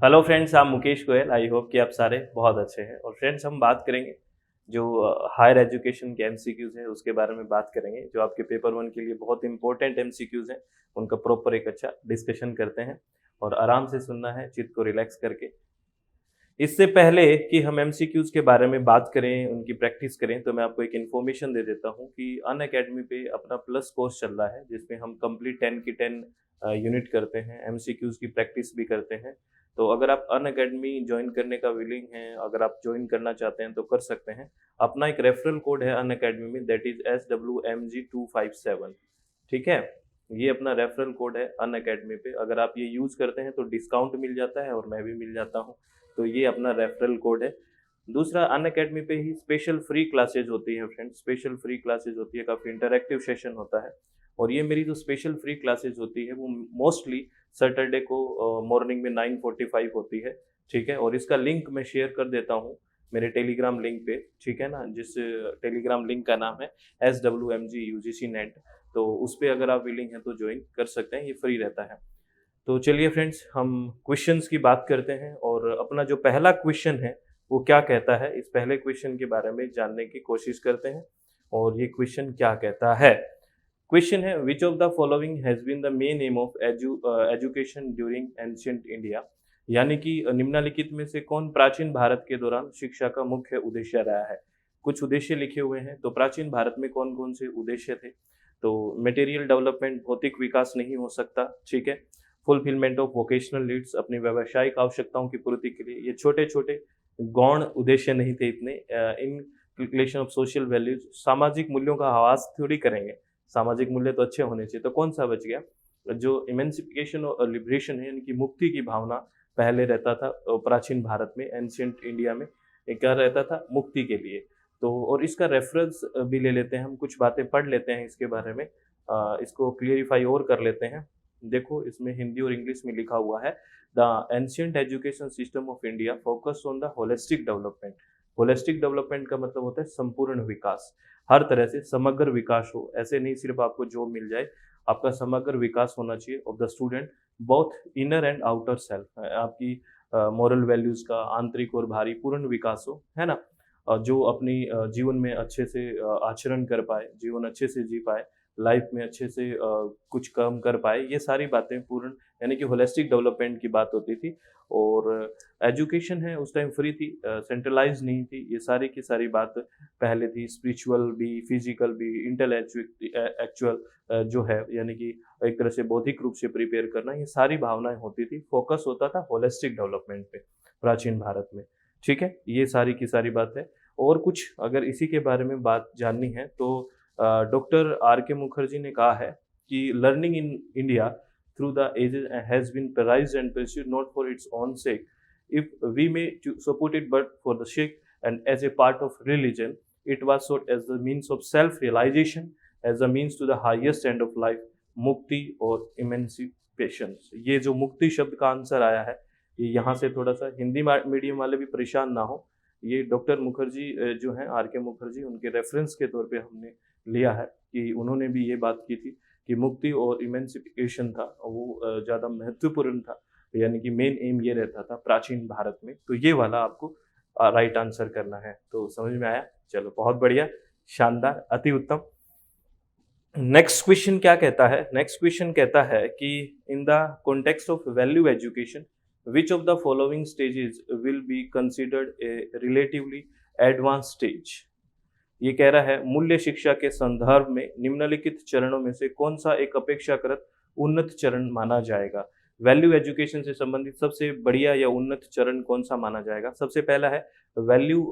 Hello friends, I'm Mukesh Goyal. I hope कि आप सारे बहुत अच्छे हैं। और फ्रेंड्स, हम बात करेंगे जो हायर एजुकेशन के एमसीक्यूज़ हैं उसके बारे में बात करेंगे, जो आपके पेपर वन के लिए बहुत इंपॉर्टेंट एमसीक्यूज़ हैं। उनका प्रॉपर एक अच्छा डिस्कशन करते हैं और आराम से सुनना है, चित्त को रिलैक्स करके। इससे पहले कि हम एमसीक्यूज़ के बारे में बात करें, उनकी प्रैक्टिस करें, तो मैं आपको एक इन्फॉर्मेशन दे देता हूँ कि अनअकैडमी पे अपना प्लस कोर्स चल रहा है, जिसमें हम कंप्लीट 10 की 10 यूनिट करते हैं, एमसीक्यूज़ की प्रैक्टिस भी करते हैं। तो अगर आप अनअकैडमी जॉइन करने का विलिंग हैं, अगर आप जॉइन करना चाहते हैं तो कर सकते हैं। अपना एक रेफरल कोड है अनअकैडमी में, दैट इज़ SWMG257। ठीक है? ये अपना रेफरल कोड है अनअकैडमी पे। अगर आप ये यूज़ करते हैं तो डिस्काउंट मिल जाता है और मैं भी मिल जाता हूँ। तो ये अपना रेफरल कोड है। दूसरा, अनअकैडमी पे ही स्पेशल फ्री क्लासेज होती है फ्रेंड्स, स्पेशल फ्री क्लासेज होती है, काफ़ी इंटरैक्टिव सेशन होता है। और ये मेरी जो स्पेशल फ्री क्लासेज होती है वो मोस्टली सैटरडे को मॉर्निंग में 9:45 होती है। ठीक है? और इसका लिंक मैं शेयर कर देता हूँ मेरे टेलीग्राम लिंक पे। ठीक है ना? जिस टेलीग्राम लिंक का नाम है SWMG UGC नेट। तो उस पे अगर आप विलिंग हैं तो ज्वाइन कर सकते हैं, ये फ्री रहता है। तो चलिए फ्रेंड्स, हम क्वेश्चंस की बात करते हैं और अपना जो पहला क्वेश्चन है वो क्या कहता है, इस पहले क्वेश्चन के बारे में जानने की कोशिश करते हैं। और ये क्वेश्चन क्या कहता है? क्वेश्चन है, which of the following has been the main aim of education during ancient India. यानी कि निम्नलिखित में से कौन प्राचीन भारत के दौरान शिक्षा का मुख्य उद्देश्य रहा है। कुछ उद्देश्य लिखे हुए हैं, तो प्राचीन भारत में कौन कौन से उद्देश्य थे। तो मटेरियल डेवलपमेंट, भौतिक विकास नहीं हो सकता। ठीक है? फुलफिलमेंट ऑफ वोकेशनल नीड्स, अपनी व्यावसायिक आवश्यकताओं की पूर्ति के लिए। ये छोटे छोटे गौण उद्देश्य नहीं थे इतने। इन कैलकुलेशन ऑफ सोशल वैल्यूज, सामाजिक मूल्यों का आवाज थोड़ी करेंगे, सामाजिक मूल्य तो अच्छे होने चाहिए। तो कौन सा बच गया? जो इमेंसिफिकेशन और लिबरेशन है, यानी कि मुक्ति की भावना पहले रहता था प्राचीन भारत में, एंशियंट इंडिया में। ये क्या रहता था? मुक्ति के लिए। तो और इसका रेफरेंस भी ले लेते हैं, हम कुछ बातें पढ़ लेते हैं इसके बारे में, इसको क्लियरिफाई और कर लेते हैं। देखो, इसमें हिंदी और इंग्लिश में लिखा हुआ है, the ancient education system of India focus on the holistic development. Holistic development का मतलब होता है संपूर्ण विकास, हर तरह से समग्र विकास हो। ऐसे नहीं सिर्फ आपको जॉब मिल जाए, आपका समग्र विकास होना चाहिए of the student, both inner and outer self. आपकी मॉरल वैल्यूज का आंतरिक और बाहरी पूर्ण विकास हो, है ना। जो अपनी जीवन में अच्छे से आचरण कर पाए, जीवन अच्छे से जी पाए, लाइफ में अच्छे से कुछ काम कर पाए, ये सारी बातें पूर्ण, यानी कि होलिस्टिक डेवलपमेंट की बात होती थी। और एजुकेशन है उस टाइम फ्री थी, सेंट्रलाइज नहीं थी। ये सारी की सारी बात पहले थी, स्पिरिचुअल भी, फिजिकल भी, इंटेलेक्चुअल जो है, यानी कि एक तरह से बौद्धिक रूप से प्रिपेयर करना, ये सारी भावनाएं होती थी। फोकस होता था होलिस्टिक डेवलपमेंट पे प्राचीन भारत में। ठीक है? ये सारी की सारी बात है। और कुछ अगर इसी के बारे में बात जाननी है तो डॉक्टर R.K. मुखर्जी ने कहा है कि learning in India through the ages has been prized and pursued not for its own sake, if we may support it but for the sake and as a part of religion. It was sought as the means of self realisation, as the means to the highest end of life, mukti और emancipation. ये जो मुक्ति शब्द का answer आया है, ये यहाँ से थोड़ा सा हिंदी मीडियम वाले भी परेशान ना हो। ये डॉक्टर मुखर्जी जो हैं, R.K. मुखर्जी, उनके रेफरेंस के तौर पे हमने लिया है कि उन्होंने भी ये बात की थी कि मुक्ति और इमेंसिफिकेशन था वो ज़्यादा महत्वपूर्ण था, यानी कि मेन एम ये रहता था प्राचीन भारत में। तो ये वाला आपको राइट आंसर करना है। तो समझ में आया? चलो, बहुत बढ़िया, शानदार, अति उत्तम। नेक्स्ट क्वेश्चन क्या कहता है? नेक्स्ट क्वेश्चन कहता है कि in the context of value education, which of the following stages will be considered a relatively advance stage. ये कह रहा है, मूल्य शिक्षा के संदर्भ में निम्नलिखित चरणों में से कौन सा एक अपेक्षाकृत उन्नत चरण माना जाएगा। वैल्यू एजुकेशन से संबंधित सबसे बढ़िया या उन्नत चरण कौन सा माना जाएगा? सबसे पहला है वैल्यू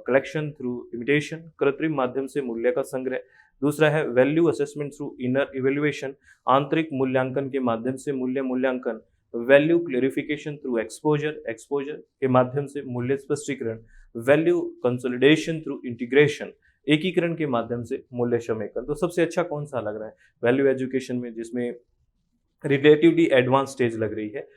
कलेक्शन थ्रू इमिटेशन, कृत्रिम माध्यम से मूल्य का संग्रह। दूसरा है value assessment through inner evaluation, आंतरिक मूल्यांकन के माध्यम से मूल्य मूल्यांकन। Value clarification through exposure, exposure के माध्यम से मूल्य स्पष्टीकरण। वैल्यू कंसोलिडेशन थ्रू इंटीग्रेशन, एकीकरण के माध्यम से मूल्य समेकन। तो सबसे अच्छा कौन सा लग रहा है वैल्यू एजुकेशन में, जिसमें रिलेटिवली एडवांस स्टेज लग रही है?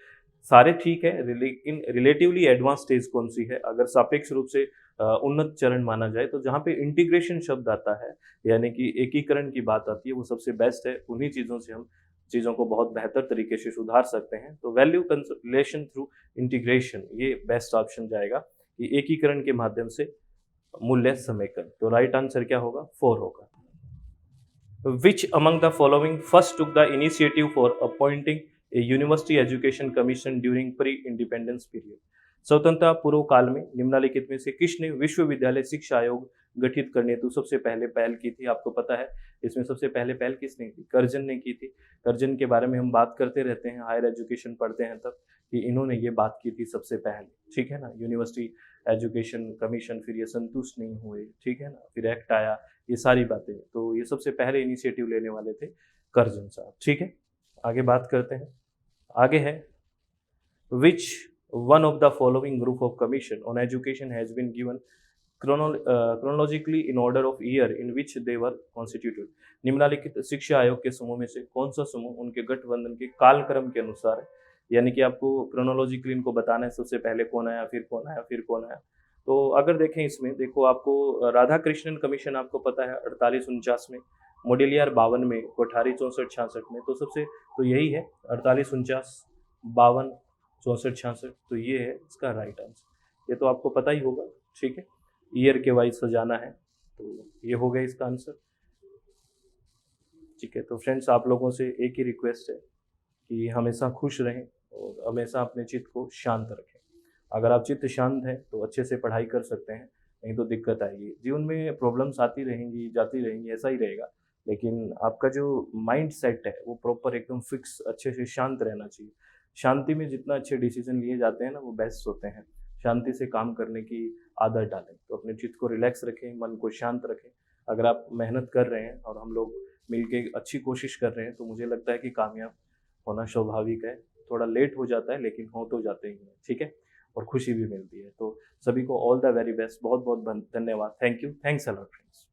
सारे ठीक है, लेकिन रिलेटिवली एडवांस स्टेज कौन सी है? अगर सापेक्ष रूप से उन्नत चरण माना जाए तो जहाँ पे इंटीग्रेशन शब्द आता है, यानी कि एकीकरण की बात आती है, वो सबसे बेस्ट है। उन्हीं चीज़ों से हम चीज़ों को बहुत बेहतर तरीके से सुधार सकते हैं। तो वैल्यू कंसोलिडेशन थ्रू इंटीग्रेशन ये बेस्ट ऑप्शन जाएगा कि एकीकरण के माध्यम से मूल्य समेकन। तो राइट आंसर क्या होगा? 4 होगा। Which among the following first took the initiative for appointing a university education commission during pre-independence period? स्वतंत्रता पूर्व काल में निम्नलिखित में से किसने विश्वविद्यालय शिक्षा आयोग गठित करने तो सबसे पहले पहल की थी? आपको पता है इसमें सबसे पहले पहल किसने की? कर्जन ने की थी। कर्जन के बारे में हम बात करते रहते हैं, हायर एजुकेशन पढ़ते हैं तब, कि इन्होंने ये बात की थी सबसे पहले, ठीक है ना। यूनिवर्सिटी एजुकेशन कमीशन, फिर ये संतुष्ट नहीं हुए, ठीक है ना, फिर एक्ट आया, ये सारी बातें। तो ये सबसे पहले इनिशिएटिव लेने वाले थे कर्जन साहब, ठीक है। आगे बात करते हैं। आगे है which one of the following group of commission on education has been given chronologically in order of year in which they were constituted। निम्नलिखित शिक्षा आयोग के समूह में से कौन सा समूह उनके गठबंधन के कालक्रम के अनुसार है? यानी कि आपको क्रोनोलॉजिकली इनको बताना है, सबसे पहले कौन आया, फिर कौन आया, फिर कौन आया। तो अगर देखें इसमें, देखो आपको राधा कृष्णन कमीशन आपको पता है 48-49 में, मोडिलियर 52 में, कोठारी 64-66 में। तो सबसे तो यही है 48-49, 52, 64-66। तो ये है इसका राइट आंसर। ये तो आपको पता ही होगा, ठीक है। ईयर के वाइज सजाना है, तो ये हो गया इसका आंसर, ठीक है। तो फ्रेंड्स, आप लोगों से एक ही रिक्वेस्ट है कि हमेशा खुश रहें और हमेशा अपने चित्त को शांत रखें। अगर आप चित्त शांत है तो अच्छे से पढ़ाई कर सकते हैं, नहीं तो दिक्कत आएगी। जीवन में प्रॉब्लम्स आती रहेंगी, जाती रहेंगी, ऐसा ही रहेगा। लेकिन आपका जो माइंड सेट है वो प्रॉपर एकदम फिक्स, अच्छे से शांत रहना चाहिए। शांति में जितना अच्छे डिसीजन लिए जाते हैं ना, वो बेस्ट होते हैं। शांति से काम करने की आदत डालें, तो अपने चित्त को रिलैक्स रखें, मन को शांत रखें। अगर आप मेहनत कर रहे हैं और हम लोग मिलके अच्छी कोशिश कर रहे हैं, तो मुझे लगता है कि कामयाब होना स्वाभाविक है। थोड़ा लेट हो जाता है लेकिन हो तो जाते ही हैं, ठीक है। और खुशी भी मिलती है। तो सभी को ऑल द वेरी बेस्ट, बहुत बहुत धन्यवाद। Thank you, thanks a lot friends.